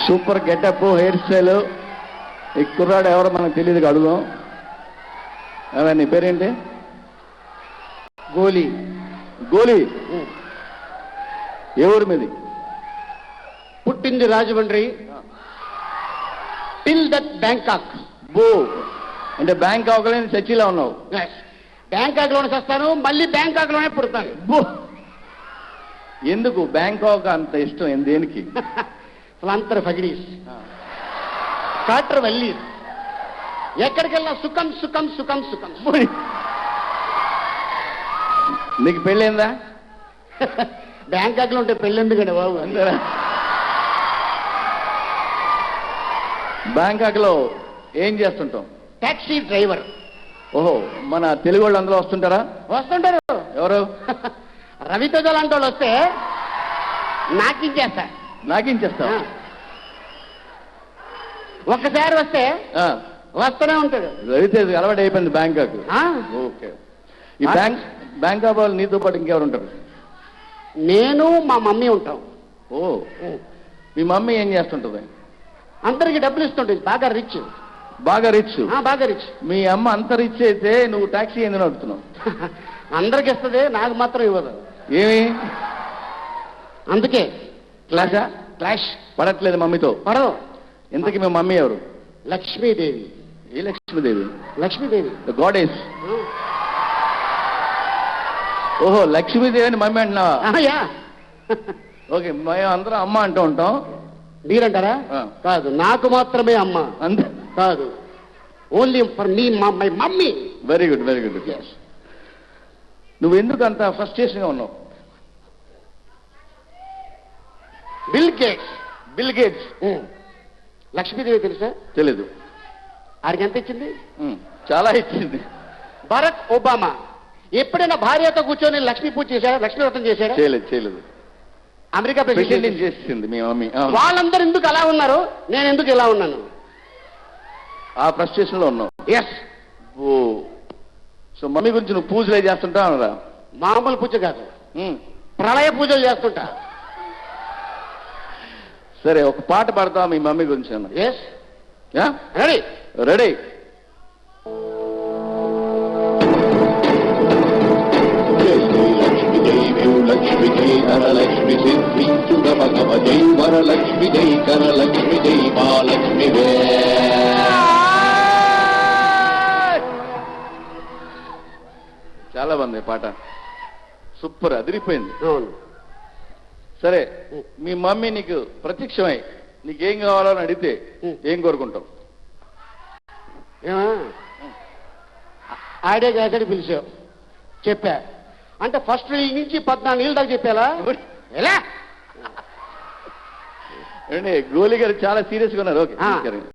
Super getup, hair style. ఈ కుర్రాడు ఎవరో మనకు తెలియదు, అడుగుదాం. నీ పేరేంటి? గోలీ. గోలీ ఏ ఊరు మీది? పుట్టింది రాజమండ్రి, టిల్ దట్ బ్యాంకాక్. బో అంటే బ్యాంకాక్ లోనే చర్చిలో ఉన్నావు. బ్యాంకాక్ లోనే వస్తాను, మళ్ళీ బ్యాంకాక్ లోనే పుడతాను. బో ఎందుకు బ్యాంకాక్ అంత ఇష్టం? దేనికి? ఫ్లాంతర్ ఫగిడీస్, కాటర్ వల్లీస్, ఎక్కడికెళ్ళినా సుఖం సుఖం సుఖం సుఖం. నీకు పెళ్ళైందా? బ్యాంకాక్ లో ఉంటే పెళ్ళి ఎందుకండి బాబు? అంతేనా? బ్యాంకాక్ లో ఏం చేస్తుంటాం? Taxi driver. ఓహో, మన తెలుగు వాళ్ళు అందులో వస్తుంటారా? వస్తుంటారు. ఎవరు? రవితేజ లాంటి వాళ్ళు వస్తే నాకించేస్తా. నాకించేస్తా? ఒక్కసారి వస్తే వస్తూనే ఉంటాడు. రవితేజ్ అలవాటు అయిపోయింది బ్యాంకాక్. ఓకే. ఈ బ్యాంకాక్ వాళ్ళు నీతో పాటు ఇంకెవరు ఉంటారు? నేను మా మమ్మీ ఉంటాం. ఓ, మీ మమ్మీ ఏం చేస్తుంటది? అందరికి డబ్బులు ఇస్తుంటుంది. బాగా రిచ్. బాగా రిచ్? బాగా రిచ్. మీ అమ్మ అంత రిచ్ అయితే నువ్వు టాక్సీ ఎందుకు నడుపుతున్నావు? అందరికి ఇస్తుంది, నాకు మాత్రం ఇవ్వదు. ఏమి? అందుకే క్లాషా? క్లాష్ పడట్లేదు మమ్మీతో? పడదు. ఇంతకీ మీ మమ్మీ ఎవరు? లక్ష్మీదేవి. ఏ లక్ష్మీదేవి? లక్ష్మీదేవి గాడెస్. ఓహో, లక్ష్మీదేవి అని మమ్మీ అంటున్నావా? యా. ఓకే, మేము అందరం అమ్మ అంటూ ఉంటాం. మీరంటారా? కాదు, నాకు మాత్రమే అమ్మ. అంతే కాదు, only for me my mummy. Very good, very good. నువ్వు ఎందుకు అంత ఫ్రస్ట్రేషన్ గా ఉన్నావు? Bill gates. Bill gates. Lakshmidevi తెలుసా? తెలీదు. ఆడికి ఎంత ఇచ్చింది? చాలా ఇచ్చింది. బరాక్ ఒబామా ఎప్పుడైనా భార్యతో కూర్చొని లక్ష్మీ పూజ చేశాడా? లక్ష్మీ వ్రతం చేశాడా? చేయలేదు. అమెరికా ప్రెసిడెంట్ చేసింది మీ మమ్మీ. వాళ్ళందరూ ఎందుకు అలా ఉన్నారు, నేను ఎందుకు ఇలా ఉన్నాను? ఆ ఫ్రస్ట్రేషన్ లో ఉన్నావు. ఎస్. ఓ, సో మమ్మీ గురించి నువ్వు పూజలే చేస్తుంటావు అనరా? మామూలు పూజ కాదు, ప్రళయ పూజలు చేస్తుంటా. సరే, ఒక పాట పాడతావా మీ మమ్మీ గురించి? అన్న. Yes, ready. రెడీ. లక్ష్మి జై ధనలక్ష్మి సిద్ధించుగ భగవ జై వరలక్ష్మి జై కరలక్ష్మి జై మహాలక్ష్మి. చాలా బాగుంది పాట, సూపర్, అదిరిపోయింది. అవును. సరే, మీ మమ్మీ నీకు ప్రత్యక్షమై నీకేం కావాలో అని అడిగితే ఏం కోరుకుంటావు? ఆడే కాకడి పిలిచావు, చెప్పా అంటే ఫస్ట్ నుంచి 14 ఏళ్ళ దాకా చెప్పాలా? ఎలా? గోలీ గారు చాలా సీరియస్ గా ఉన్నారు. ఓకే.